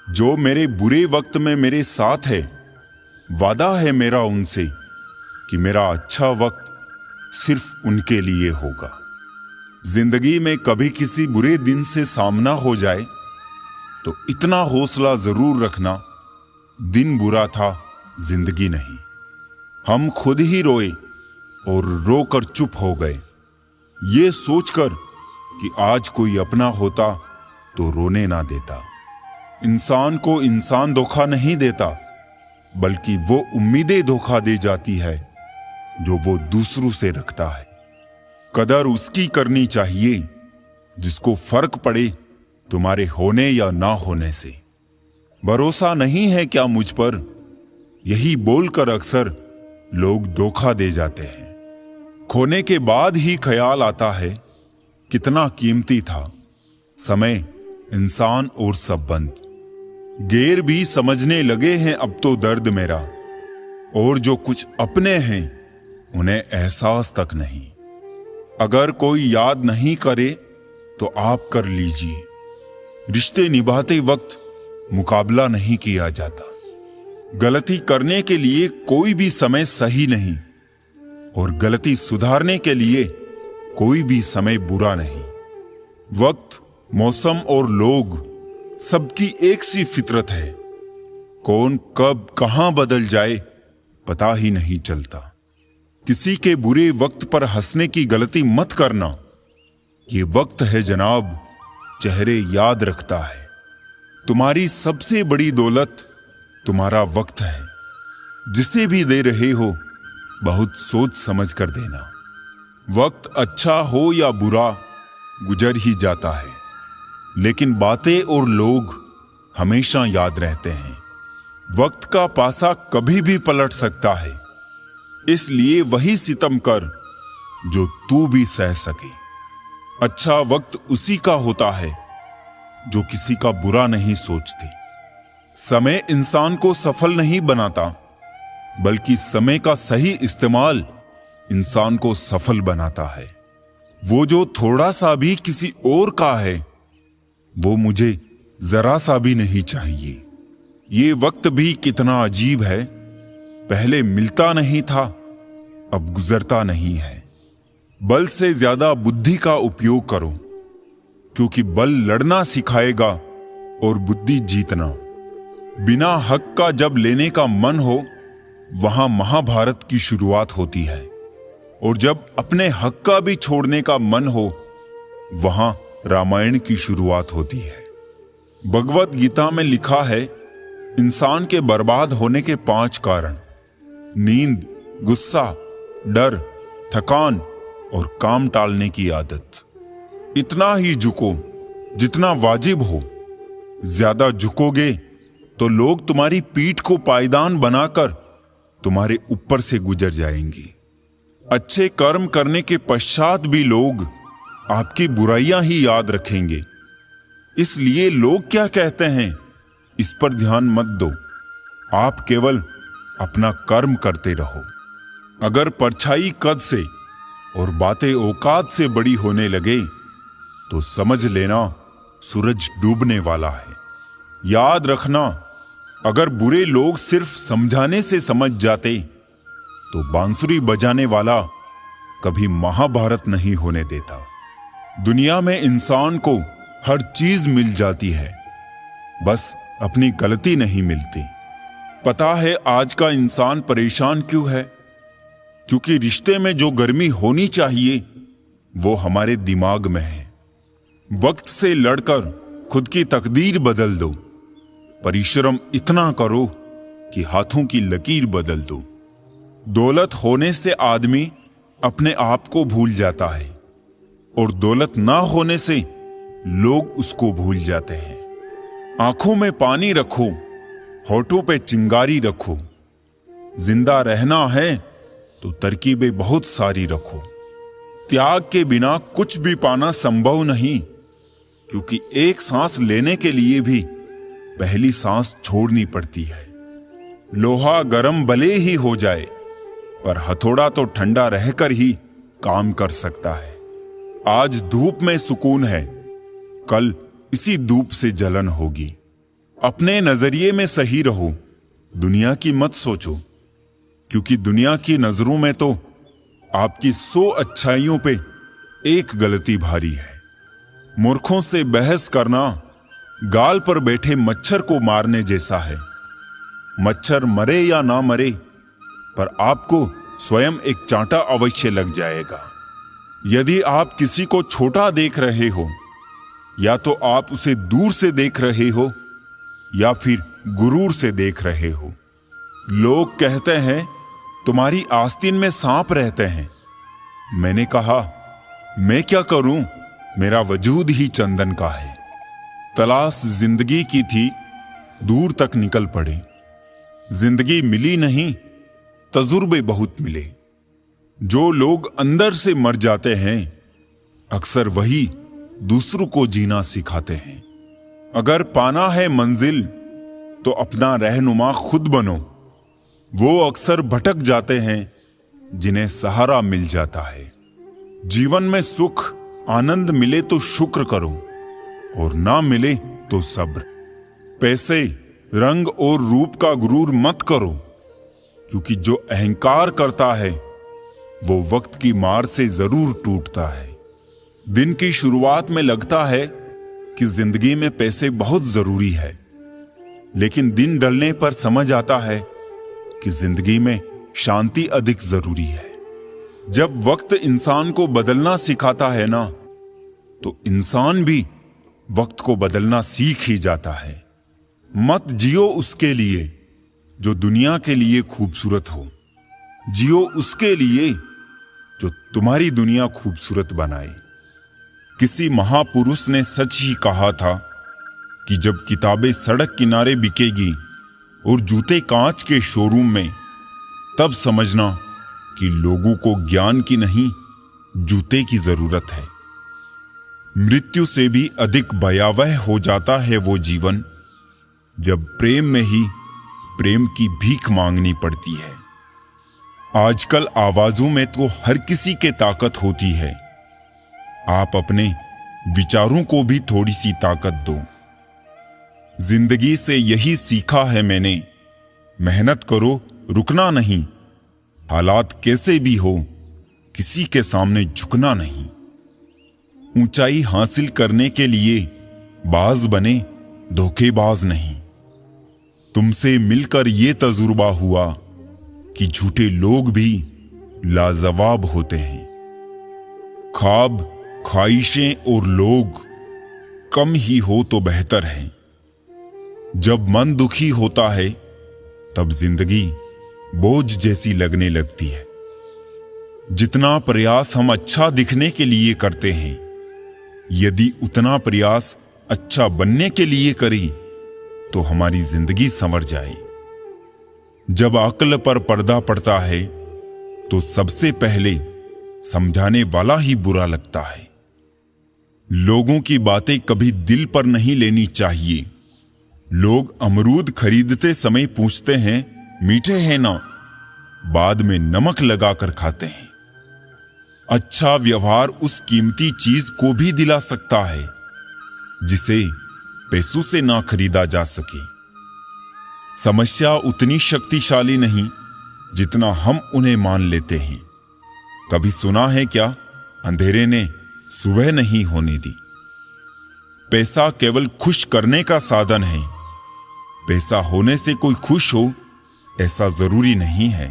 जो मेरे बुरे वक्त में मेरे साथ है, वादा है मेरा उनसे कि मेरा अच्छा वक्त सिर्फ उनके लिए होगा। जिंदगी में कभी किसी बुरे दिन से सामना हो जाए तो इतना हौसला जरूर रखना, दिन बुरा था, जिंदगी नहीं। हम खुद ही रोए और रोकर चुप हो गए, ये सोचकर कि आज कोई अपना होता तो रोने ना देता। इंसान को इंसान धोखा नहीं देता, बल्कि वो उम्मीदें धोखा दे जाती है जो वो दूसरों से रखता है। कदर उसकी करनी चाहिए जिसको फर्क पड़े तुम्हारे होने या ना होने से। भरोसा नहीं है क्या मुझ पर, यही बोलकर अक्सर लोग धोखा दे जाते हैं। खोने के बाद ही ख्याल आता है कितना कीमती था समय, इंसान और संबंध। गैर भी समझने लगे हैं अब तो दर्द मेरा, और जो कुछ अपने हैं उन्हें एहसास तक नहीं। अगर कोई याद नहीं करे तो आप कर लीजिए। रिश्ते निभाते वक्त मुकाबला नहीं किया जाता। गलती करने के लिए कोई भी समय सही नहीं, और गलती सुधारने के लिए कोई भी समय बुरा नहीं। वक्त, मौसम और लोग सबकी एक सी फितरत है। कौन कब कहां बदल जाए पता ही नहीं चलता। किसी के बुरे वक्त पर हंसने की गलती मत करना। ये वक्त है जनाब, चेहरे याद रखता है। तुम्हारी सबसे बड़ी दौलत तुम्हारा वक्त है। जिसे भी दे रहे हो बहुत सोच समझ कर देना। वक्त अच्छा हो या बुरा गुजर ही जाता है, लेकिन बातें और लोग हमेशा याद रहते हैं। वक्त का पासा कभी भी पलट सकता है, इसलिए वही सितम कर जो तू भी सह सके। अच्छा वक्त उसी का होता है जो किसी का बुरा नहीं सोचते। समय इंसान को सफल नहीं बनाता, बल्कि समय का सही इस्तेमाल इंसान को सफल बनाता है। वो जो थोड़ा सा भी किसी और का है, वो मुझे जरा सा भी नहीं चाहिए। ये वक्त भी कितना अजीब है, पहले मिलता नहीं था, अब गुजरता नहीं है। बल से ज्यादा बुद्धि का उपयोग करो, क्योंकि बल लड़ना सिखाएगा और बुद्धि जीतना। बिना हक का जब लेने का मन हो, वहां महाभारत की शुरुआत होती है, और जब अपने हक का भी छोड़ने का मन हो, वहां रामायण की शुरुआत होती है। भगवत गीता में लिखा है, इंसान के बर्बाद होने के 5 कारण: नींद, गुस्सा, डर, थकान और काम टालने की आदत। इतना ही झुको जितना वाजिब हो। ज्यादा झुकोगे तो लोग तुम्हारी पीठ को पायदान बनाकर तुम्हारे ऊपर से गुजर जाएंगे। अच्छे कर्म करने के पश्चात भी लोग आपकी बुराइयां ही याद रखेंगे। इसलिए लोग क्या कहते हैं, इस पर ध्यान मत दो। आप केवल अपना कर्म करते रहो। अगर परछाई कद से और बातें औकात से बड़ी होने लगे तो समझ लेना सूरज डूबने वाला है। याद रखना, अगर बुरे लोग सिर्फ समझाने से समझ जाते तो बांसुरी बजाने वाला कभी महाभारत नहीं होने देता। दुनिया में इंसान को हर चीज मिल जाती है, बस अपनी गलती नहीं मिलती। पता है आज का इंसान परेशान क्यों है? क्योंकि रिश्ते में जो गर्मी होनी चाहिए वो हमारे दिमाग में है। वक्त से लड़कर खुद की तकदीर बदल दो। परिश्रम इतना करो कि हाथों की लकीर बदल दो। दौलत होने से आदमी अपने आप को भूल जाता है, और दौलत ना होने से लोग उसको भूल जाते हैं। आंखों में पानी रखो, होठों पे चिंगारी रखो। जिंदा रहना है तो तरकीबें बहुत सारी रखो। त्याग के बिना कुछ भी पाना संभव नहीं, क्योंकि एक सांस लेने के लिए भी पहली सांस छोड़नी पड़ती है। लोहा गरम भले ही हो जाए, पर हथौड़ा तो ठंडा रहकर ही काम कर सकता है। आज धूप में सुकून है, कल इसी धूप से जलन होगी। अपने नजरिए में सही रहो, दुनिया की मत सोचो, क्योंकि दुनिया की नजरों में तो आपकी 100 अच्छाइयों पे एक गलती भारी है। मूर्खों से बहस करना गाल पर बैठे मच्छर को मारने जैसा है। मच्छर मरे या ना मरे, पर आपको स्वयं एक चांटा अवश्य लग जाएगा। यदि आप किसी को छोटा देख रहे हो, या तो आप उसे दूर से देख रहे हो या फिर गुरूर से देख रहे हो। लोग कहते हैं तुम्हारी आस्तीन में सांप रहते हैं। मैंने कहा मैं क्या करूं, मेरा वजूद ही चंदन का है। तलाश जिंदगी की थी, दूर तक निकल पड़े। जिंदगी मिली नहीं, तजुर्बे बहुत मिले। जो लोग अंदर से मर जाते हैं, अक्सर वही दूसरों को जीना सिखाते हैं। अगर पाना है मंजिल तो अपना रहनुमा खुद बनो। वो अक्सर भटक जाते हैं जिन्हें सहारा मिल जाता है। जीवन में सुख आनंद मिले तो शुक्र करो, और ना मिले तो सब्र। पैसे रंग और रूप का गुरूर मत करो, क्योंकि जो अहंकार करता है वो वक्त की मार से जरूर टूटता है। दिन की शुरुआत में लगता है कि जिंदगी में पैसे बहुत जरूरी है, लेकिन दिन ढलने पर समझ आता है कि जिंदगी में शांति अधिक जरूरी है। जब वक्त इंसान को बदलना सिखाता है ना, तो इंसान भी वक्त को बदलना सीख ही जाता है। मत जियो उसके लिए जो दुनिया के लिए खूबसूरत हो, जियो उसके लिए जो तुम्हारी दुनिया खूबसूरत बनाए। किसी महापुरुष ने सच ही कहा था कि जब किताबें सड़क किनारे बिकेगी और जूते कांच के शोरूम में, तब समझना कि लोगों को ज्ञान की नहीं जूते की जरूरत है। मृत्यु से भी अधिक भयावह हो जाता है वो जीवन जब प्रेम में ही प्रेम की भीख मांगनी पड़ती है। आजकल आवाजों में तो हर किसी के ताकत होती है। आप अपने विचारों को भी थोड़ी सी ताकत दो। जिंदगी से यही सीखा है मैंने, मेहनत करो, रुकना नहीं। हालात कैसे भी हो, किसी के सामने झुकना नहीं। ऊंचाई हासिल करने के लिए बाज बने, धोखेबाज नहीं। तुमसे मिलकर ये तजुर्बा हुआ कि झूठे लोग भी लाजवाब होते हैं। ख्वाब, ख्वाहिशें और लोग कम ही हो तो बेहतर है। जब मन दुखी होता है तब जिंदगी बोझ जैसी लगने लगती है। जितना प्रयास हम अच्छा दिखने के लिए करते हैं, यदि उतना प्रयास अच्छा बनने के लिए करें तो हमारी जिंदगी संवर जाए। जब अक्ल पर पर्दा पड़ता है तो सबसे पहले समझाने वाला ही बुरा लगता है। लोगों की बातें कभी दिल पर नहीं लेनी चाहिए। लोग अमरूद खरीदते समय पूछते हैं मीठे हैं ना, बाद में नमक लगाकर खाते हैं। अच्छा व्यवहार उस कीमती चीज को भी दिला सकता है जिसे पैसों से ना खरीदा जा सके। समस्या उतनी शक्तिशाली नहीं जितना हम उन्हें मान लेते हैं। कभी सुना है क्या, अंधेरे ने सुबह नहीं होने दी। पैसा केवल खुश करने का साधन है। पैसा होने से कोई खुश हो ऐसा जरूरी नहीं है।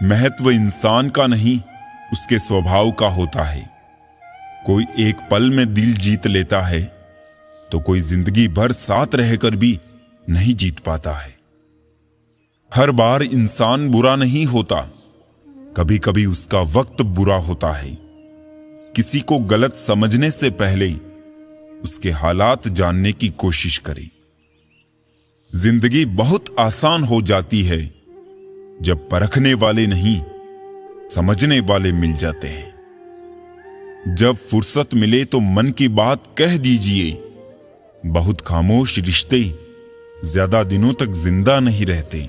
महत्व इंसान का नहीं, उसके स्वभाव का होता है। कोई एक पल में दिल जीत लेता है तो कोई जिंदगी भर साथ रहकर भी नहीं जीत पाता है। हर बार इंसान बुरा नहीं होता, कभी कभी उसका वक्त बुरा होता है। किसी को गलत समझने से पहले उसके हालात जानने की कोशिश करें। जिंदगी बहुत आसान हो जाती है जब परखने वाले नहीं, समझने वाले मिल जाते हैं। जब फुर्सत मिले तो मन की बात कह दीजिए। बहुत खामोश रिश्ते ज्यादा दिनों तक जिंदा नहीं रहते।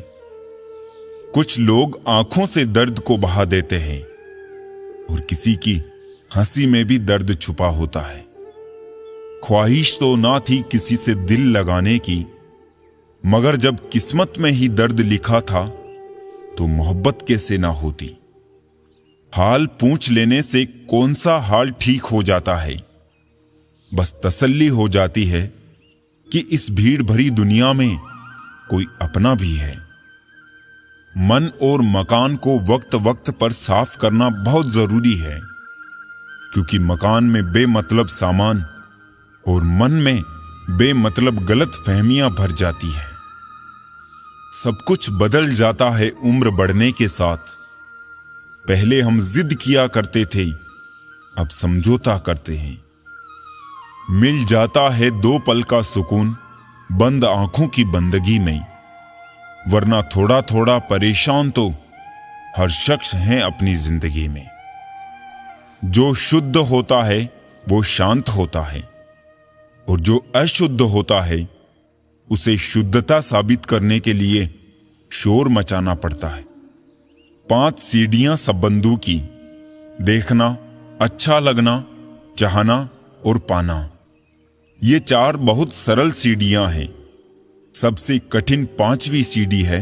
कुछ लोग आंखों से दर्द को बहा देते हैं और किसी की हंसी में भी दर्द छुपा होता है। ख्वाहिश तो ना थी किसी से दिल लगाने की, मगर जब किस्मत में ही दर्द लिखा था तो मोहब्बत कैसे ना होती। हाल पूछ लेने से कौन सा हाल ठीक हो जाता है, बस तसल्ली हो जाती है कि इस भीड़ भरी दुनिया में कोई अपना भी है। मन और मकान को वक्त वक्त पर साफ करना बहुत जरूरी है, क्योंकि मकान में बेमतलब सामान और मन में बेमतलब गलत फहमियां भर जाती है। सब कुछ बदल जाता है उम्र बढ़ने के साथ। पहले हम जिद किया करते थे, अब समझौता करते हैं। मिल जाता है 2 पल का सुकून बंद आंखों की बंदगी में, वरना थोड़ा थोड़ा परेशान तो हर शख्स है अपनी जिंदगी में। जो शुद्ध होता है वो शांत होता है, और जो अशुद्ध होता है उसे शुद्धता साबित करने के लिए शोर मचाना पड़ता है। 5 सीढ़ियां संबंधों की: देखना, अच्छा लगना, चाहना और पाना। ये 4 बहुत सरल सीढ़ियां हैं। सबसे कठिन 5वीं सीढ़ी है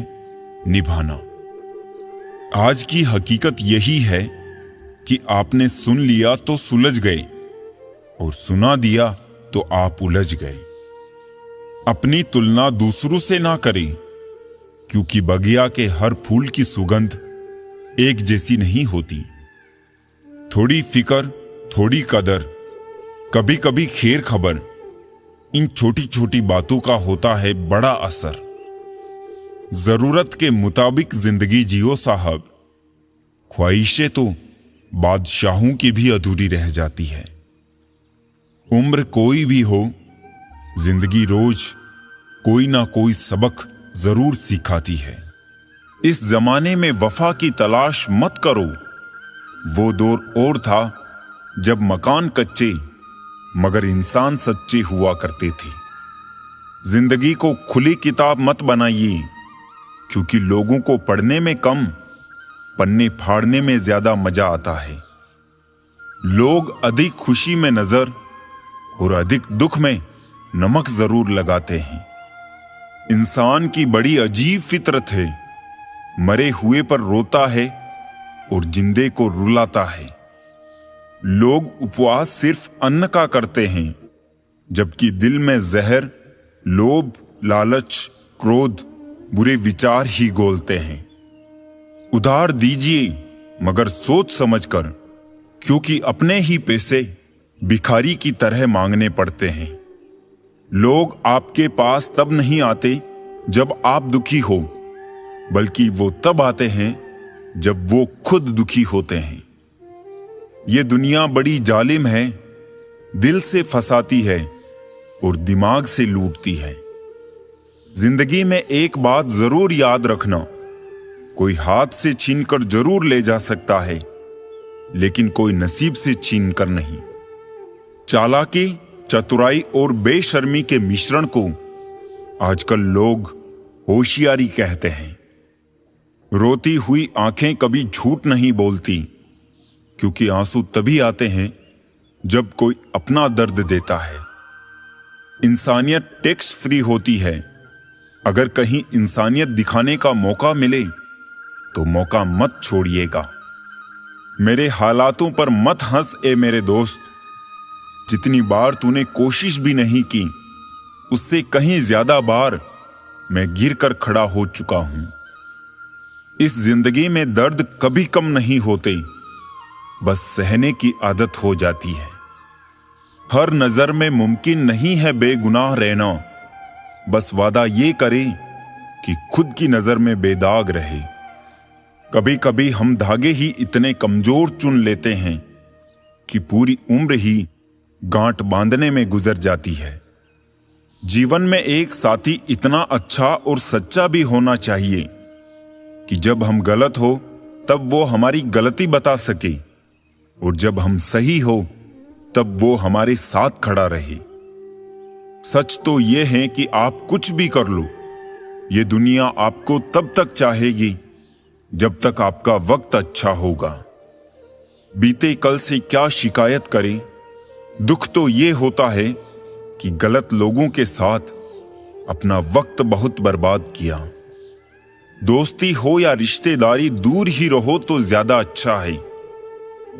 निभाना। आज की हकीकत यही है कि आपने सुन लिया तो सुलझ गए, और सुना दिया तो आप उलझ गए। अपनी तुलना दूसरों से ना करें, क्योंकि बगिया के हर फूल की सुगंध एक जैसी नहीं होती। थोड़ी फिक्र, थोड़ी कदर, कभी कभी खैर खबर, इन छोटी छोटी बातों का होता है बड़ा असर। जरूरत के मुताबिक जिंदगी जियो साहब, ख्वाहिशें तो बादशाहों की भी अधूरी रह जाती है। उम्र कोई भी हो, जिंदगी रोज कोई ना कोई सबक जरूर सिखाती है। इस जमाने में वफा की तलाश मत करो। वो दौर और था जब मकान कच्चे मगर इंसान सच्चे हुआ करते थे। जिंदगी को खुली किताब मत बनाइए, क्योंकि लोगों को पढ़ने में कम, पन्ने फाड़ने में ज्यादा मजा आता है। लोग अधिक खुशी में नजर और अधिक दुख में नमक जरूर लगाते हैं। इंसान की बड़ी अजीब फितरत है, मरे हुए पर रोता है और जिंदे को रुलाता है। लोग उपवास सिर्फ अन्न का करते हैं, जबकि दिल में जहर, लोभ, लालच, क्रोध, बुरे विचार ही घोलते हैं। उधार दीजिए मगर सोच समझकर, क्योंकि अपने ही पैसे भिखारी की तरह मांगने पड़ते हैं। लोग आपके पास तब नहीं आते जब आप दुखी हो, बल्कि वो तब आते हैं जब वो खुद दुखी होते हैं। ये दुनिया बड़ी जालिम है, दिल से फंसाती है और दिमाग से लूटती है। जिंदगी में एक बात जरूर याद रखना, कोई हाथ से छीनकर जरूर ले जा सकता है, लेकिन कोई नसीब से छीनकर नहीं। चालाकी, चतुराई और बेशर्मी के मिश्रण को आजकल लोग होशियारी कहते हैं। रोती हुई आंखें कभी झूठ नहीं बोलती, क्योंकि आंसू तभी आते हैं जब कोई अपना दर्द देता है। इंसानियत टैक्स फ्री होती है। अगर कहीं इंसानियत दिखाने का मौका मिले तो मौका मत छोड़िएगा। मेरे हालातों पर मत हंस ए मेरे दोस्त। जितनी बार तूने कोशिश भी नहीं की, उससे कहीं ज्यादा बार मैं गिर कर खड़ा हो चुका हूं। इस जिंदगी में दर्द कभी कम नहीं होते, बस सहने की आदत हो जाती है। हर नजर में मुमकिन नहीं है बेगुनाह रहना, बस वादा ये करे कि खुद की नजर में बेदाग रहे। कभी कभी हम धागे ही इतने कमजोर चुन लेते हैं कि पूरी उम्र ही गांठ बांधने में गुजर जाती है। जीवन में एक साथी इतना अच्छा और सच्चा भी होना चाहिए कि जब हम गलत हो तब वो हमारी गलती बता सके, और जब हम सही हो तब वो हमारे साथ खड़ा रहे। सच तो ये है कि आप कुछ भी कर लो, ये दुनिया आपको तब तक चाहेगी जब तक आपका वक्त अच्छा होगा। बीते कल से क्या शिकायत करें, दुख तो ये होता है कि गलत लोगों के साथ अपना वक्त बहुत बर्बाद किया। दोस्ती हो या रिश्तेदारी, दूर ही रहो तो ज्यादा अच्छा है।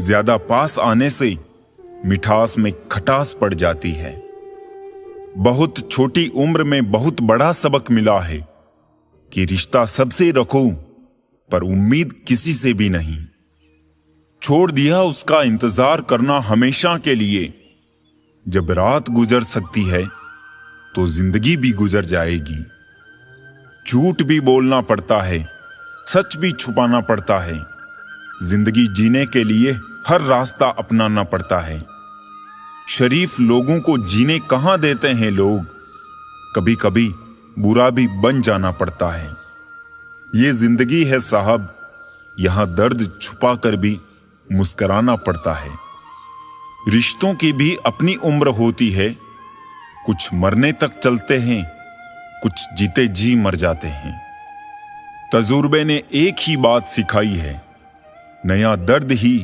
ज्यादा पास आने से मिठास में खटास पड़ जाती है। बहुत छोटी उम्र में बहुत बड़ा सबक मिला है कि रिश्ता सबसे रखो पर उम्मीद किसी से भी नहीं। छोड़ दिया उसका इंतजार करना हमेशा के लिए। जब रात गुजर सकती है तो जिंदगी भी गुजर जाएगी। झूठ भी बोलना पड़ता है, सच भी छुपाना पड़ता है। जिंदगी जीने के लिए हर रास्ता अपनाना पड़ता है। शरीफ लोगों को जीने कहां देते हैं लोग। कभी कभी बुरा भी बन जाना पड़ता है। ये जिंदगी है साहब, यहां दर्द छुपा कर भी मुस्कुराना पड़ता है। रिश्तों की भी अपनी उम्र होती है। कुछ मरने तक चलते हैं, कुछ जीते जी मर जाते हैं। तजुर्बे ने एक ही बात सिखाई है, नया दर्द ही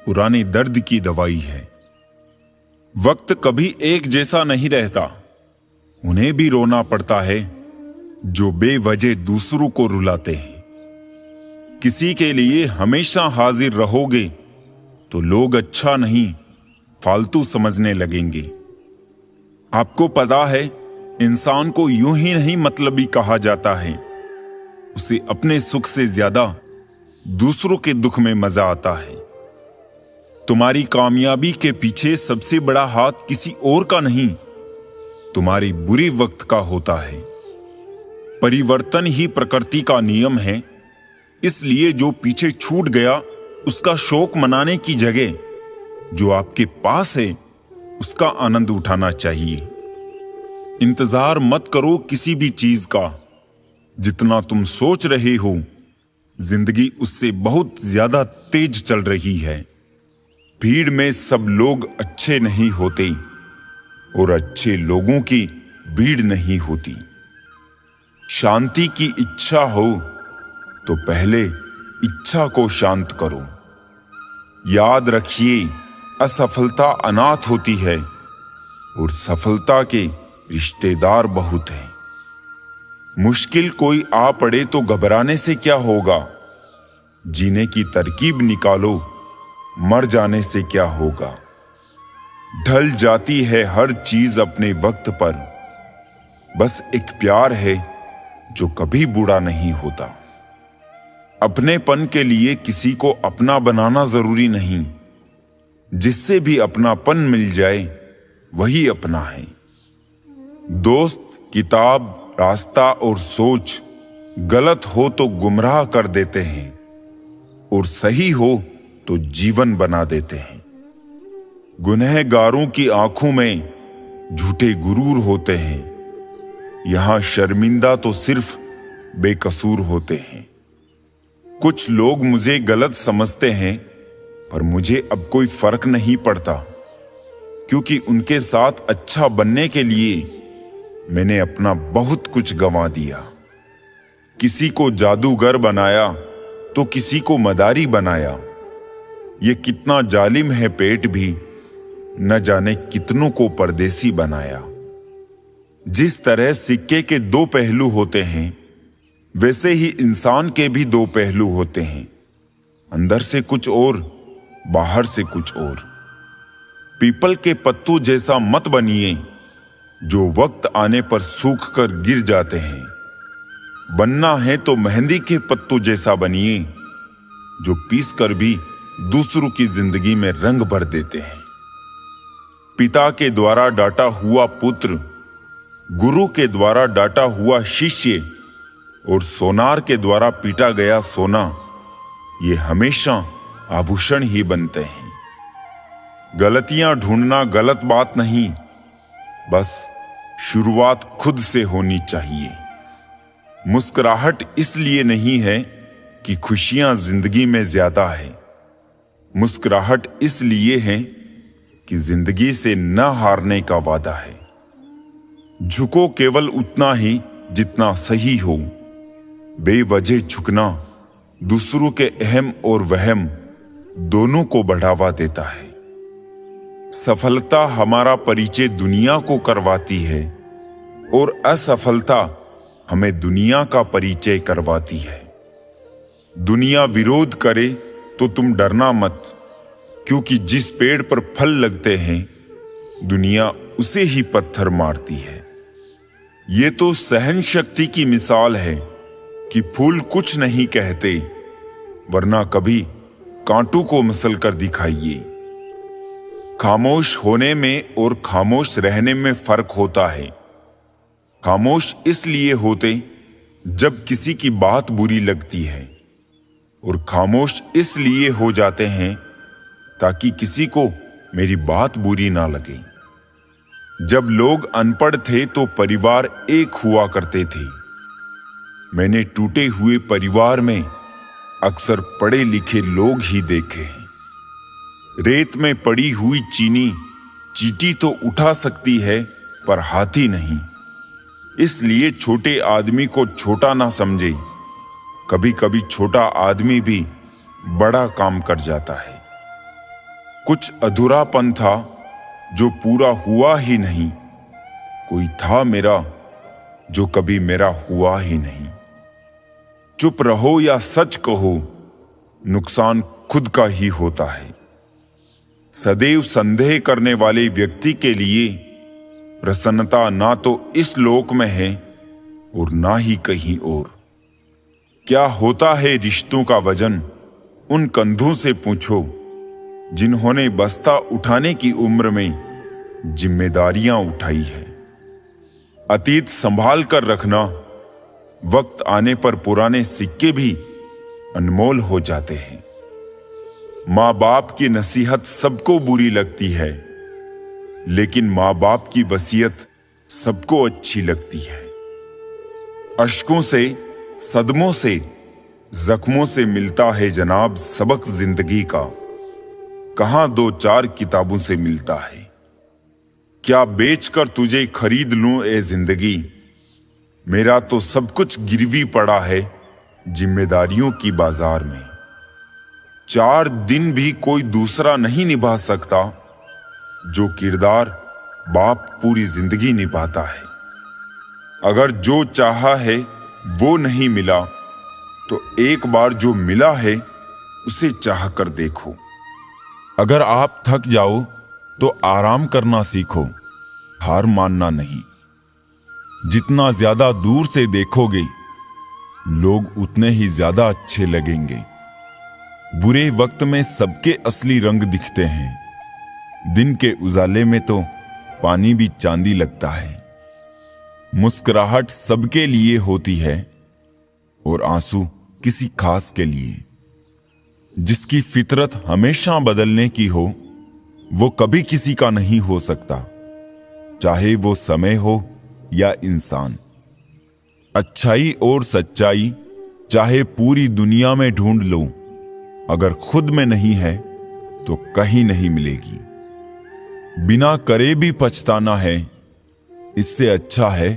पुराने दर्द की दवाई है। वक्त कभी एक जैसा नहीं रहता, उन्हें भी रोना पड़ता है जो बेवजह दूसरों को रुलाते हैं। किसी के लिए हमेशा हाजिर रहोगे तो लोग अच्छा नहीं फालतू समझने लगेंगे। आपको पता है इंसान को यूं ही नहीं मतलबी कहा जाता है। उसे अपने सुख से ज्यादा दूसरों के दुख में मजा आता है। तुम्हारी कामयाबी के पीछे सबसे बड़ा हाथ किसी और का नहीं, तुम्हारी बुरी वक्त का होता है। परिवर्तन ही प्रकृति का नियम है, इसलिए जो पीछे छूट गया उसका शोक मनाने की जगह जो आपके पास है उसका आनंद उठाना चाहिए। इंतजार मत करो किसी भी चीज का। जितना तुम सोच रहे हो जिंदगी उससे बहुत ज्यादा तेज चल रही है। भीड़ में सब लोग अच्छे नहीं होते और अच्छे लोगों की भीड़ नहीं होती। शांति की इच्छा हो तो पहले इच्छा को शांत करो। याद रखिए, असफलता अनाथ होती है और सफलता के रिश्तेदार बहुत हैं। मुश्किल कोई आ पड़े तो घबराने से क्या होगा। जीने की तरकीब निकालो, मर जाने से क्या होगा। ढल जाती है हर चीज अपने वक्त पर, बस एक प्यार है जो कभी बुरा नहीं होता। अपनेपन के लिए किसी को अपना बनाना जरूरी नहीं। जिससे भी अपनापन मिल जाए वही अपना है। दोस्त, किताब, रास्ता और सोच गलत हो तो गुमराह कर देते हैं और सही हो तो जीवन बना देते हैं। गुनहगारों की आंखों में झूठे गुरूर होते हैं। यहां शर्मिंदा तो सिर्फ बेकसूर होते हैं। कुछ लोग मुझे गलत समझते हैं पर मुझे अब कोई फर्क नहीं पड़ता, क्योंकि उनके साथ अच्छा बनने के लिए मैंने अपना बहुत कुछ गंवा दिया। किसी को जादूगर बनाया तो किसी को मदारी बनाया। ये कितना जालिम है पेट भी, न जाने कितनों को परदेसी बनाया। जिस तरह सिक्के के दो पहलू होते हैं वैसे ही इंसान के भी दो पहलू होते हैं, अंदर से कुछ और बाहर से कुछ और। पीपल के पत्तों जैसा मत बनिए जो वक्त आने पर सूख कर गिर जाते हैं। बनना है तो मेहंदी के पत्तों जैसा बनिए जो पीस कर भी दूसरों की जिंदगी में रंग भर देते हैं। पिता के द्वारा डांटा हुआ पुत्र, गुरु के द्वारा डांटा हुआ शिष्य और सोनार के द्वारा पीटा गया सोना, ये हमेशा आभूषण ही बनते हैं। गलतियां ढूंढना गलत बात नहीं, बस शुरुआत खुद से होनी चाहिए। मुस्कुराहट इसलिए नहीं है कि खुशियां जिंदगी में ज्यादा है। मुस्कुराहट इसलिए है कि जिंदगी से न हारने का वादा है। झुको केवल उतना ही जितना सही हो। बेवजह झुकना दूसरों के अहम और वहम दोनों को बढ़ावा देता है। सफलता हमारा परिचय दुनिया को करवाती है और असफलता हमें दुनिया का परिचय करवाती है। दुनिया विरोध करे तो तुम डरना मत, क्योंकि जिस पेड़ पर फल लगते हैं दुनिया उसे ही पत्थर मारती है। ये तो सहन शक्ति की मिसाल है कि फूल कुछ नहीं कहते, वरना कभी कांटों को मसल कर दिखाइए। खामोश होने में और खामोश रहने में फर्क होता है। खामोश इसलिए होते जब किसी की बात बुरी लगती है, और खामोश इसलिए हो जाते हैं ताकि किसी को मेरी बात बुरी ना लगे। जब लोग अनपढ़ थे तो परिवार एक हुआ करते थे। मैंने टूटे हुए परिवार में अक्सर पढ़े लिखे लोग ही देखे हैं। रेत में पड़ी हुई चींटी तो उठा सकती है पर हाथी नहीं। इसलिए छोटे आदमी को छोटा ना समझे। कभी कभी छोटा आदमी भी बड़ा काम कर जाता है। कुछ अधूरापन था जो पूरा हुआ ही नहीं। कोई था मेरा जो कभी मेरा हुआ ही नहीं। चुप रहो या सच कहो, नुकसान खुद का ही होता है। सदैव संदेह करने वाले व्यक्ति के लिए प्रसन्नता ना तो इस लोक में है और ना ही कहीं और। क्या होता है रिश्तों का वजन, उन कंधों से पूछो जिन्होंने बस्ता उठाने की उम्र में जिम्मेदारियां उठाई है। अतीत संभाल कर रखना, वक्त आने पर पुराने सिक्के भी अनमोल हो जाते हैं। माँ बाप की नसीहत सबको बुरी लगती है, लेकिन माँ बाप की वसीयत सबको अच्छी लगती है। अश्कों से, सदमों से, जख्मों से मिलता है जनाब सबक जिंदगी का। कहां दो चार किताबों से मिलता है। क्या बेचकर तुझे खरीद लूं ए जिंदगी, मेरा तो सब कुछ गिरवी पड़ा है जिम्मेदारियों की बाजार में। 4 दिन भी कोई दूसरा नहीं निभा सकता जो किरदार बाप पूरी जिंदगी निभाता है। अगर जो चाहा है वो नहीं मिला तो एक बार जो मिला है उसे चाह कर देखो। अगर आप थक जाओ तो आराम करना सीखो, हार मानना नहीं। जितना ज्यादा दूर से देखोगे लोग उतने ही ज्यादा अच्छे लगेंगे। बुरे वक्त में सबके असली रंग दिखते हैं। दिन के उजाले में तो पानी भी चांदी लगता है। मुस्कुराहट सबके लिए होती है और आंसू किसी खास के लिए। जिसकी फितरत हमेशा बदलने की हो वो कभी किसी का नहीं हो सकता, चाहे वो समय हो या इंसान। अच्छाई और सच्चाई चाहे पूरी दुनिया में ढूंढ लो, अगर खुद में नहीं है तो कहीं नहीं मिलेगी। बिना करे भी पछताना है, इससे अच्छा है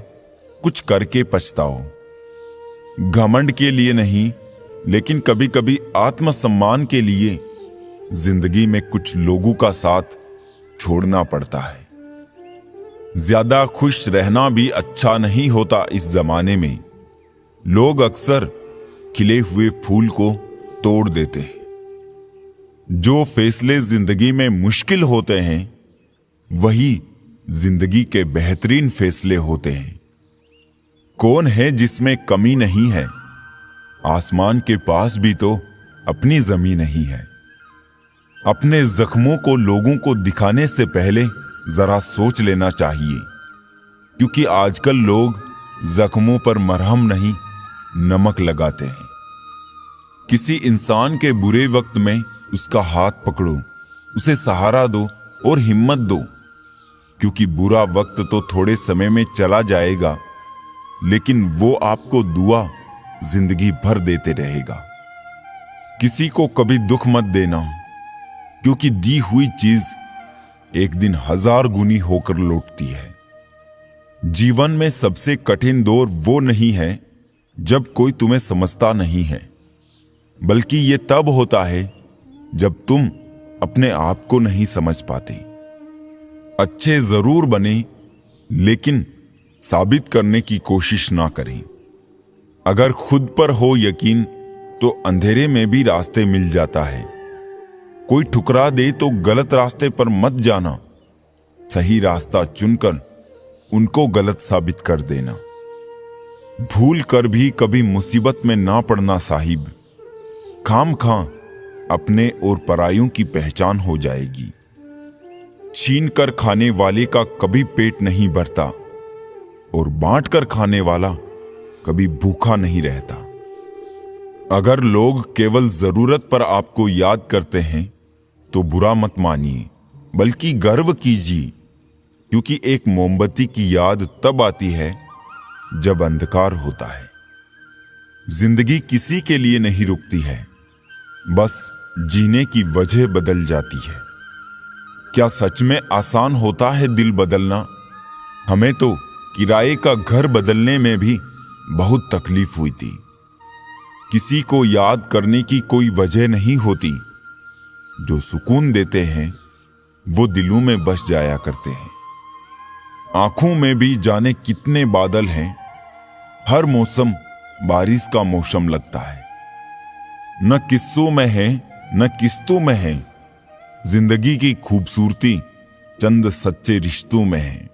कुछ करके पछताओ। घमंड के लिए नहीं, लेकिन कभी कभी आत्मसम्मान के लिए जिंदगी में कुछ लोगों का साथ छोड़ना पड़ता है। ज्यादा खुश रहना भी अच्छा नहीं होता इस जमाने में। लोग अक्सर खिले हुए फूल को तोड़ देते हैं। जो फैसले जिंदगी में मुश्किल होते हैं वही जिंदगी के बेहतरीन फैसले होते हैं। कौन है जिसमें कमी नहीं है? आसमान के पास भी तो अपनी जमीन नहीं है। अपने जख्मों को लोगों को दिखाने से पहले जरा सोच लेना चाहिए, क्योंकि आजकल लोग जख्मों पर मरहम नहीं नमक लगाते हैं। किसी इंसान के बुरे वक्त में उसका हाथ पकड़ो, उसे सहारा दो और हिम्मत दो, क्योंकि बुरा वक्त तो थोड़े समय में चला जाएगा, लेकिन वो आपको दुआ जिंदगी भर देते रहेगा। किसी को कभी दुख मत देना, क्योंकि दी हुई चीज एक दिन 1000 गुनी होकर लौटती है। जीवन में सबसे कठिन दौर वो नहीं है जब कोई तुम्हें समझता नहीं है, बल्कि ये तब होता है जब तुम अपने आप को नहीं समझ पाते। अच्छे जरूर बने, लेकिन साबित करने की कोशिश ना करें। अगर खुद पर हो यकीन तो अंधेरे में भी रास्ते मिल जाता है। कोई ठुकरा दे तो गलत रास्ते पर मत जाना, सही रास्ता चुनकर उनको गलत साबित कर देना। भूल कर भी कभी मुसीबत में ना पड़ना साहिब, खामखां अपने और परायों की पहचान हो जाएगी। छीन कर खाने वाले का कभी पेट नहीं भरता और बांट कर खाने वाला कभी भूखा नहीं रहता। अगर लोग केवल जरूरत पर आपको याद करते हैं तो बुरा मत मानिए, बल्कि गर्व कीजिए, क्योंकि एक मोमबत्ती की याद तब आती है जब अंधकार होता है। जिंदगी किसी के लिए नहीं रुकती है, बस जीने की वजह बदल जाती है। क्या सच में आसान होता है दिल बदलना? हमें तो किराए का घर बदलने में भी बहुत तकलीफ हुई थी। किसी को याद करने की कोई वजह नहीं होती। जो सुकून देते हैं वो दिलों में बस जाया करते हैं। आंखों में भी जाने कितने बादल हैं, हर मौसम बारिश का मौसम लगता है। न किस्सों में है न किस्तों में है, जिंदगी की खूबसूरती चंद सच्चे रिश्तों में है।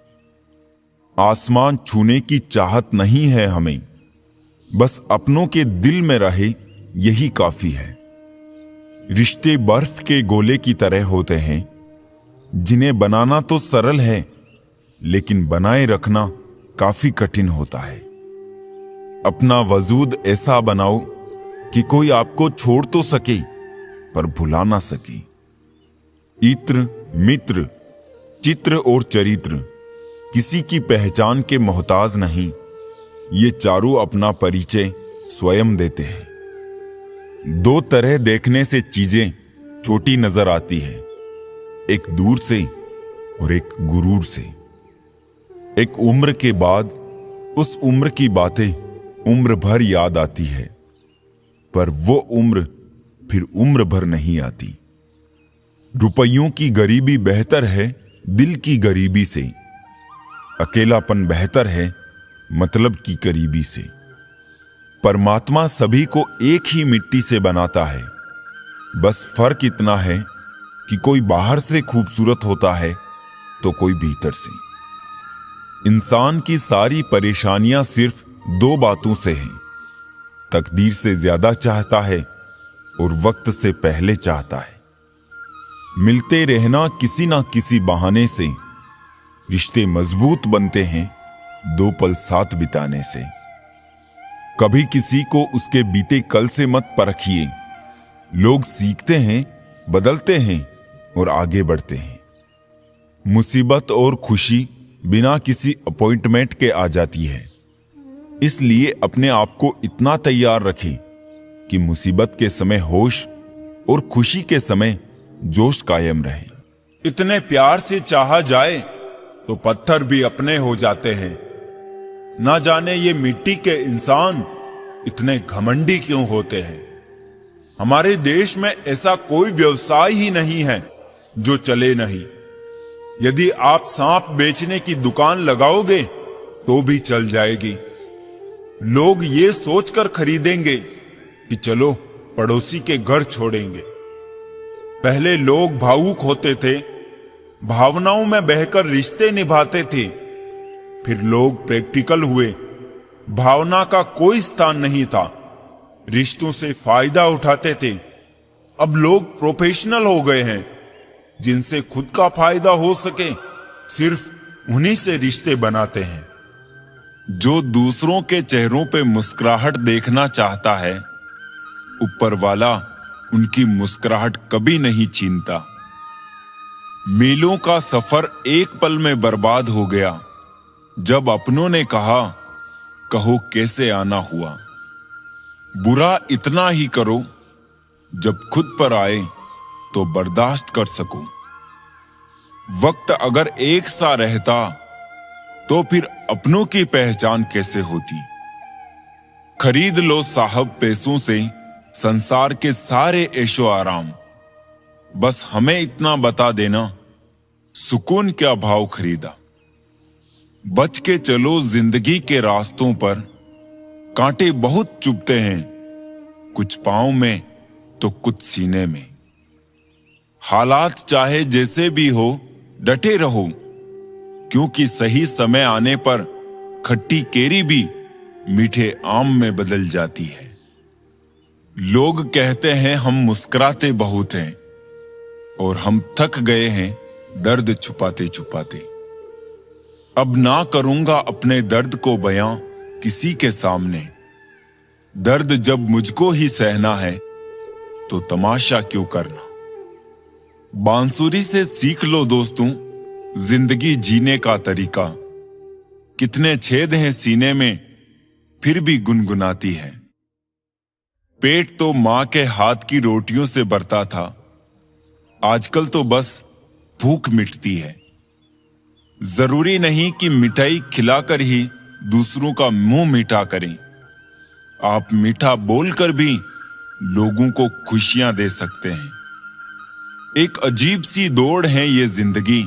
आसमान छूने की चाहत नहीं है हमें, बस अपनों के दिल में रहे यही काफी है। रिश्ते बर्फ के गोले की तरह होते हैं, जिन्हें बनाना तो सरल है, लेकिन बनाए रखना काफी कठिन होता है। अपना वजूद ऐसा बनाओ कि कोई आपको छोड़ तो सके पर भुला ना सके। इत्र, मित्र, चित्र और चरित्र किसी की पहचान के मोहताज नहीं। ये चारों अपना परिचय स्वयं देते हैं। दो तरह देखने से चीजें छोटी नजर आती है, एक दूर से और एक गुरूर से। एक उम्र के बाद उस उम्र की बातें उम्र भर याद आती है, पर वो उम्र फिर उम्र भर नहीं आती। रुपयों की गरीबी बेहतर है दिल की गरीबी से। अकेलापन बेहतर है मतलब की करीबी से। परमात्मा सभी को एक ही मिट्टी से बनाता है, बस फर्क इतना है कि कोई बाहर से खूबसूरत होता है तो कोई भीतर से। इंसान की सारी परेशानियां सिर्फ दो बातों से हैं, तकदीर से ज्यादा चाहता है और वक्त से पहले चाहता है। मिलते रहना किसी ना किसी बहाने से, रिश्ते मजबूत बनते हैं दो पल साथ बिताने से। कभी किसी को उसके बीते कल से मत परखिए। लोग सीखते हैं, बदलते हैं और आगे बढ़ते हैं। मुसीबत और खुशी बिना किसी अपॉइंटमेंट के आ जाती है, इसलिए अपने आप को इतना तैयार रखें कि मुसीबत के समय होश और खुशी के समय जोश कायम रहे। इतने प्यार से चाहा जाए तो पत्थर भी अपने हो जाते हैं। ना जाने ये मिट्टी के इंसान इतने घमंडी क्यों होते हैं। हमारे देश में ऐसा कोई व्यवसाय ही नहीं है जो चले नहीं। यदि आप सांप बेचने की दुकान लगाओगे तो भी चल जाएगी। लोग ये सोचकर खरीदेंगे कि चलो पड़ोसी के घर छोड़ेंगे। पहले लोग भावुक होते थे, भावनाओं में बहकर रिश्ते निभाते थे। फिर लोग प्रैक्टिकल हुए, भावना का कोई स्थान नहीं था, रिश्तों से फायदा उठाते थे। अब लोग प्रोफेशनल हो गए हैं, जिनसे खुद का फायदा हो सके सिर्फ उन्हीं से रिश्ते बनाते हैं। जो दूसरों के चेहरों पे मुस्कुराहट देखना चाहता है, ऊपर वाला उनकी मुस्कुराहट कभी नहीं छीनता। मीलों का सफर एक पल में बर्बाद हो गया जब अपनों ने कहा, कहो कैसे आना हुआ। बुरा इतना ही करो जब खुद पर आए तो बर्दाश्त कर सको। वक्त अगर एक सा रहता तो फिर अपनों की पहचान कैसे होती। खरीद लो साहब पैसों से संसार के सारे ऐशो आराम, बस हमें इतना बता देना सुकून क्या भाव खरीदा। बच के चलो जिंदगी के रास्तों पर, कांटे बहुत चुभते हैं, कुछ पांव में तो कुछ सीने में। हालात चाहे जैसे भी हो डटे रहो, क्योंकि सही समय आने पर खट्टी केरी भी मीठे आम में बदल जाती है। लोग कहते हैं हम मुस्कुराते बहुत हैं, और हम थक गए हैं दर्द छुपाते छुपाते। अब ना करूंगा अपने दर्द को बयां किसी के सामने। दर्द जब मुझको ही सहना है तो तमाशा क्यों करना। बांसुरी से सीख लो दोस्तों जिंदगी जीने का तरीका। कितने छेद हैं सीने में फिर भी गुनगुनाती है। पेट तो मां के हाथ की रोटियों से भरता था, आजकल तो बस भूख मिटती है। जरूरी नहीं कि मिठाई खिलाकर ही दूसरों का मुंह मीठा करें। आप मीठा बोलकर भी लोगों को खुशियां दे सकते हैं। एक अजीब सी दौड़ है ये जिंदगी।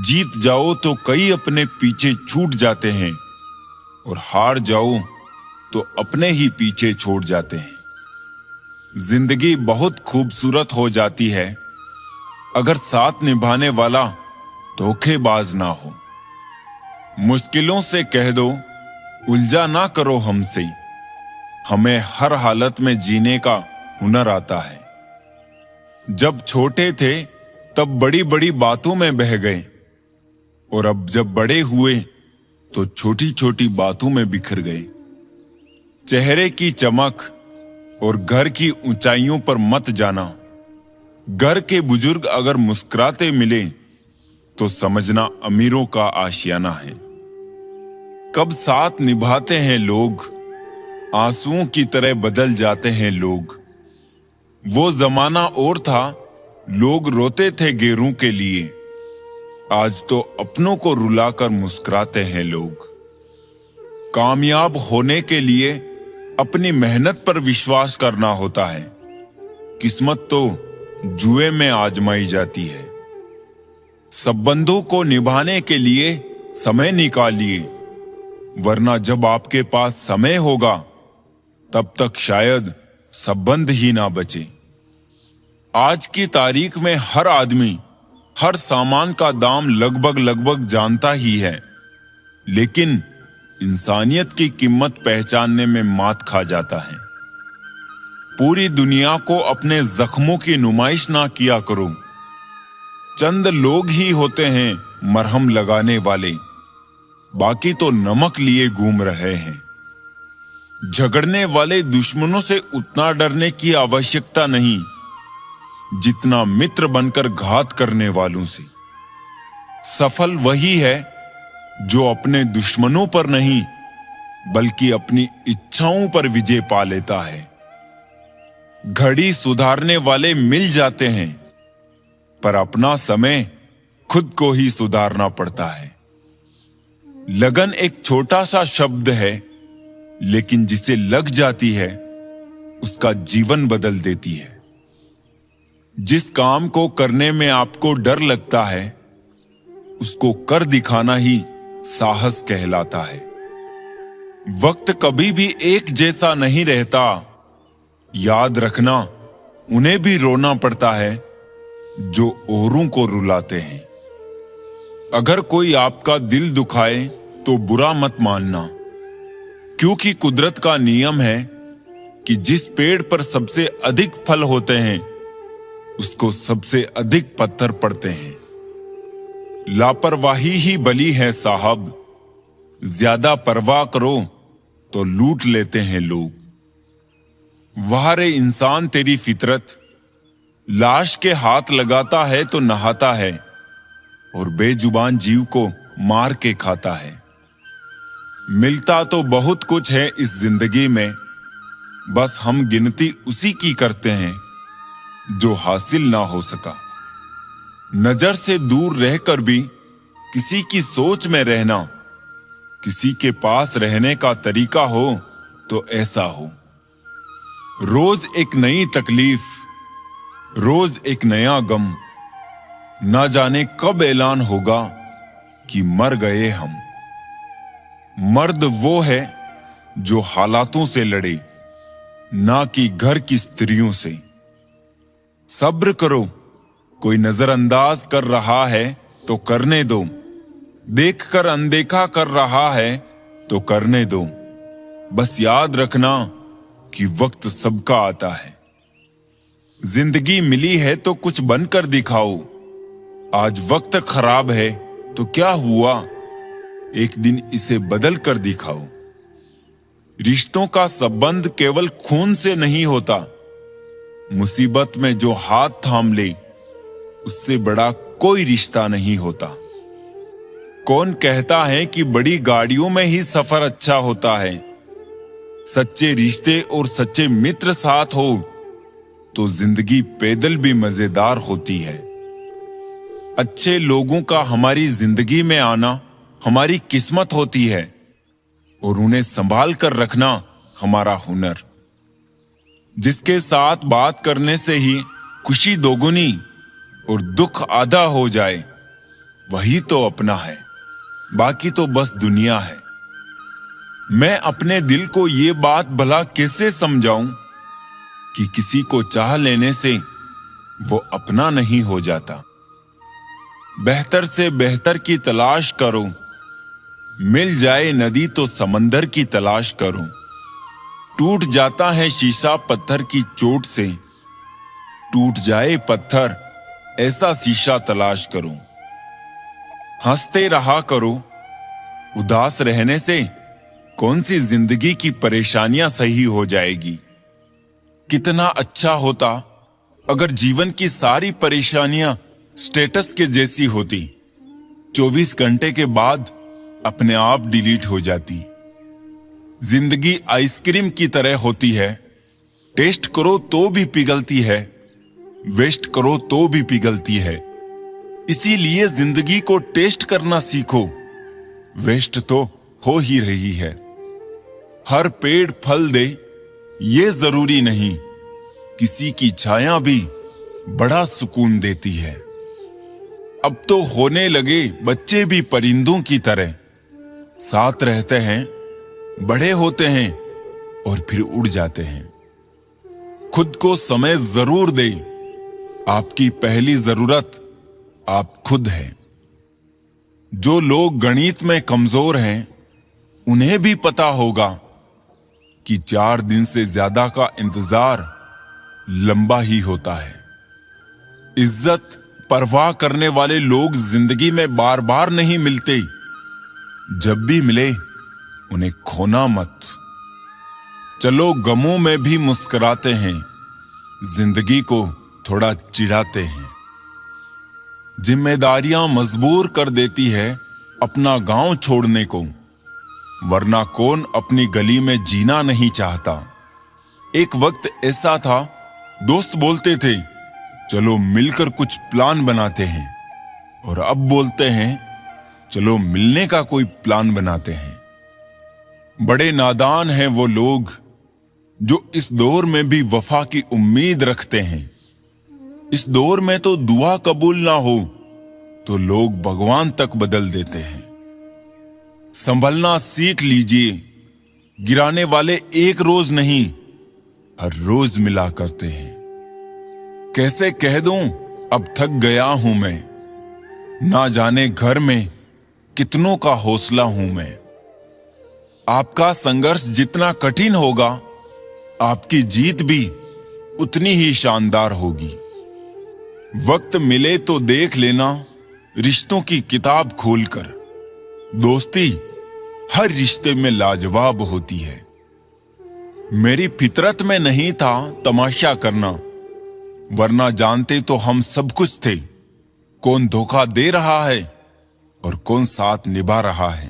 जीत जाओ तो कई अपने पीछे छूट जाते हैं, और हार जाओ तो अपने ही पीछे छोड़ जाते हैं। जिंदगी बहुत खूबसूरत हो जाती है अगर साथ निभाने वाला धोखेबाज ना हो। मुश्किलों से कह दो उलझा ना करो हमसे, हमें हर हालत में जीने का हुनर आता है। जब छोटे थे तब बड़ी बड़ी बातों में बह गए, और अब जब बड़े हुए तो छोटी छोटी बातों में बिखर गए। चेहरे की चमक और घर की ऊंचाइयों पर मत जाना। घर के बुजुर्ग अगर मुस्कुराते मिले तो समझना अमीरों का आशियाना है। कब साथ निभाते हैं लोग, आंसुओं की तरह बदल जाते हैं लोग। वो जमाना और था, लोग रोते थे गैरों के लिए, आज तो अपनों को रुलाकर मुस्कुराते हैं लोग। कामयाब होने के लिए अपनी मेहनत पर विश्वास करना होता है। किस्मत तो जुए में आजमाई जाती है। संबंधों को निभाने के लिए समय निकालिए, वरना जब आपके पास समय होगा तब तक शायद संबंध ही ना बचे। आज की तारीख में हर आदमी हर सामान का दाम लगभग जानता ही है, लेकिन इंसानियत की कीमत पहचानने में मात खा जाता है। पूरी दुनिया को अपने जख्मों की नुमाइश ना किया करो। चंद लोग ही होते हैं मरहम लगाने वाले, बाकी तो नमक लिए घूम रहे हैं। झगड़ने वाले दुश्मनों से उतना डरने की आवश्यकता नहीं जितना मित्र बनकर घात करने वालों से। सफल वही है जो अपने दुश्मनों पर नहीं बल्कि अपनी इच्छाओं पर विजय पा लेता है। घड़ी सुधारने वाले मिल जाते हैं, पर अपना समय खुद को ही सुधारना पड़ता है। लगन एक छोटा सा शब्द है, लेकिन जिसे लग जाती है उसका जीवन बदल देती है। जिस काम को करने में आपको डर लगता है उसको कर दिखाना ही साहस कहलाता है। वक्त कभी भी एक जैसा नहीं रहता, याद रखना उन्हें भी रोना पड़ता है जो औरों को रुलाते हैं। अगर कोई आपका दिल दुखाए तो बुरा मत मानना, क्योंकि कुदरत का नियम है कि जिस पेड़ पर सबसे अधिक फल होते हैं उसको सबसे अधिक पत्थर पड़ते हैं। लापरवाही ही बली है साहब, ज्यादा परवाह करो तो लूट लेते हैं लोग। वाह रे इंसान तेरी फितरत, लाश के हाथ लगाता है तो नहाता है और बेजुबान जीव को मार के खाता है। मिलता तो बहुत कुछ है इस जिंदगी में, बस हम गिनती उसी की करते हैं जो हासिल ना हो सका। नजर से दूर रहकर भी किसी की सोच में रहना, किसी के पास रहने का तरीका हो तो ऐसा हो। रोज एक नई तकलीफ, रोज एक नया गम, ना जाने कब ऐलान होगा कि मर गए हम। मर्द वो है जो हालातों से लड़े, ना कि घर की स्त्रियों से। सब्र करो, कोई नजरअंदाज कर रहा है तो करने दो, देखकर अनदेखा कर रहा है तो करने दो। बस याद रखना कि वक्त सबका आता है। जिंदगी मिली है तो कुछ बनकर दिखाओ। आज वक्त खराब है तो क्या हुआ, एक दिन इसे बदल कर दिखाओ। रिश्तों का संबंध केवल खून से नहीं होता। मुसीबत में जो हाथ थाम ले, उससे बड़ा कोई रिश्ता नहीं होता। कौन कहता है कि बड़ी गाड़ियों में ही सफर अच्छा होता है। सच्चे रिश्ते और सच्चे मित्र साथ हो तो जिंदगी पैदल भी मजेदार होती है। अच्छे लोगों का हमारी जिंदगी में आना हमारी किस्मत होती है और उन्हें संभाल कर रखना हमारा हुनर। जिसके साथ बात करने से ही खुशी दोगुनी और दुख आधा हो जाए, वही तो अपना है, बाकी तो बस दुनिया है। मैं अपने दिल को ये बात भला कैसे समझाऊं कि किसी को चाह लेने से वो अपना नहीं हो जाता। बेहतर से बेहतर की तलाश करो, मिल जाए नदी तो समंदर की तलाश करो। टूट जाता है शीशा पत्थर की चोट से, टूट जाए पत्थर ऐसा शीशा तलाश करो। हंसते रहा करो, उदास रहने से कौन सी जिंदगी की परेशानियां सही हो जाएगी। कितना अच्छा होता अगर जीवन की सारी परेशानियां स्टेटस के जैसी होती, 24 घंटे के बाद अपने आप डिलीट हो जाती। जिंदगी आइसक्रीम की तरह होती है, टेस्ट करो तो भी पिघलती है, वेस्ट करो तो भी पिघलती है। इसीलिए जिंदगी को टेस्ट करना सीखो, वेस्ट तो हो ही रही है। हर पेड़ फल दे ये जरूरी नहीं, किसी की छाया भी बड़ा सुकून देती है। अब तो होने लगे बच्चे भी परिंदों की तरह, साथ रहते हैं, बड़े होते हैं और फिर उड़ जाते हैं। खुद को समय जरूर दे, आपकी पहली जरूरत आप खुद हैं। जो लोग गणित में कमजोर हैं, उन्हें भी पता होगा कि 4 दिन से ज्यादा का इंतजार लंबा ही होता है। इज्जत परवाह करने वाले लोग जिंदगी में बार बार नहीं मिलते। जब भी मिले उन्हें खोना मत। चलो गमों में भी मुस्कुराते हैं, जिंदगी को थोड़ा चिढ़ाते हैं। जिम्मेदारियां मजबूर कर देती है अपना गांव छोड़ने को, वरना कौन अपनी गली में जीना नहीं चाहता। एक वक्त ऐसा था, दोस्त बोलते थे चलो मिलकर कुछ प्लान बनाते हैं, और अब बोलते हैं चलो मिलने का कोई प्लान बनाते हैं। बड़े नादान हैं वो लोग जो इस दौर में भी वफा की उम्मीद रखते हैं। इस दौर में तो दुआ कबूल ना हो तो लोग भगवान तक बदल देते हैं। संभलना सीख लीजिए, गिराने वाले एक रोज नहीं हर रोज मिला करते हैं। कैसे कह दूं अब थक गया हूं मैं, ना जाने घर में कितनों का हौसला हूं मैं। आपका संघर्ष जितना कठिन होगा, आपकी जीत भी उतनी ही शानदार होगी। वक्त मिले तो देख लेना रिश्तों की किताब खोलकर, दोस्ती हर रिश्ते में लाजवाब होती है। मेरी फितरत में नहीं था तमाशा करना, वरना जानते तो हम सब कुछ थे, कौन धोखा दे रहा है और कौन साथ निभा रहा है।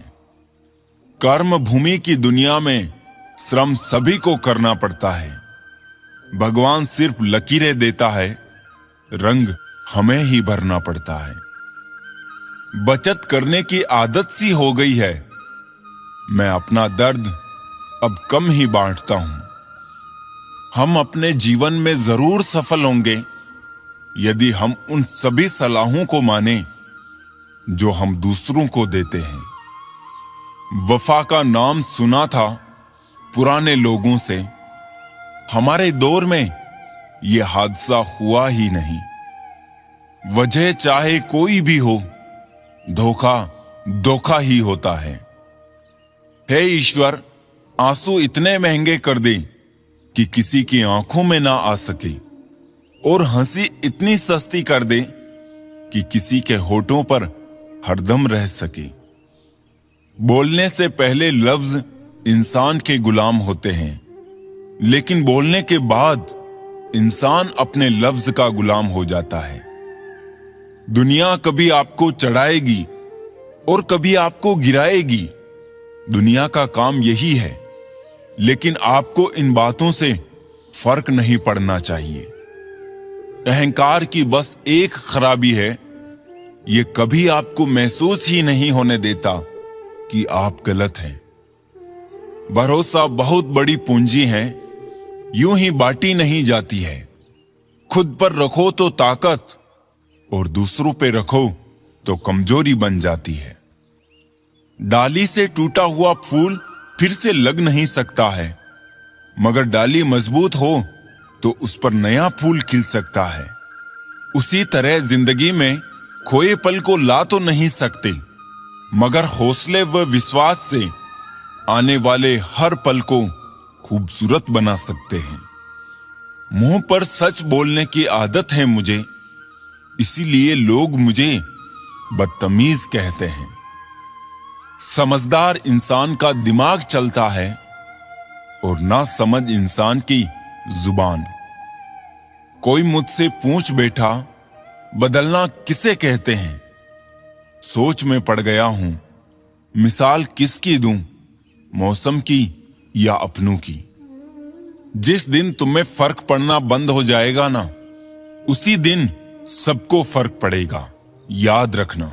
कर्म भूमि की दुनिया में श्रम सभी को करना पड़ता है। भगवान सिर्फ लकीरें देता है, रंग हमें ही भरना पड़ता है। बचत करने की आदत सी हो गई है, मैं अपना दर्द अब कम ही बांटता हूं। हम अपने जीवन में जरूर सफल होंगे, यदि हम उन सभी सलाहों को माने जो हम दूसरों को देते हैं। वफा का नाम सुना था पुराने लोगों से, हमारे दौर में यह हादसा हुआ ही नहीं। वजह चाहे कोई भी हो, धोखा धोखा ही होता है। हे ईश्वर, आंसू इतने महंगे कर दे कि किसी की आंखों में ना आ सके, और हंसी इतनी सस्ती कर दे कि किसी के होठों पर हरदम रह सके। बोलने से पहले लफ्ज इंसान के गुलाम होते हैं, लेकिन बोलने के बाद इंसान अपने लफ्ज का गुलाम हो जाता है। दुनिया कभी आपको चढ़ाएगी और कभी आपको गिराएगी। दुनिया का काम यही है, लेकिन आपको इन बातों से फर्क नहीं पड़ना चाहिए। अहंकार की बस एक खराबी है, ये कभी आपको महसूस ही नहीं होने देता कि आप गलत हैं। भरोसा बहुत बड़ी पूंजी है, यूं ही बांटी नहीं जाती है। खुद पर रखो तो ताकत, और दूसरों पे रखो तो कमजोरी बन जाती है। डाली से टूटा हुआ फूल फिर से लग नहीं सकता है, मगर डाली मजबूत हो तो उस पर नया फूल खिल सकता है। उसी तरह जिंदगी में खोए पल को ला तो नहीं सकते, मगर हौसले व विश्वास से आने वाले हर पल को खूबसूरत बना सकते हैं। मुंह पर सच बोलने की आदत है मुझे, इसीलिए लोग मुझे बदतमीज कहते हैं। समझदार इंसान का दिमाग चलता है और ना समझ इंसान की जुबान। कोई मुझसे पूछ बैठा, बदलना किसे कहते हैं? सोच में पड़ गया हूं, मिसाल किसकी दूं, मौसम की या अपनों की। जिस दिन तुम्हें फर्क पड़ना बंद हो जाएगा ना, उसी दिन सबको फर्क पड़ेगा, याद रखना।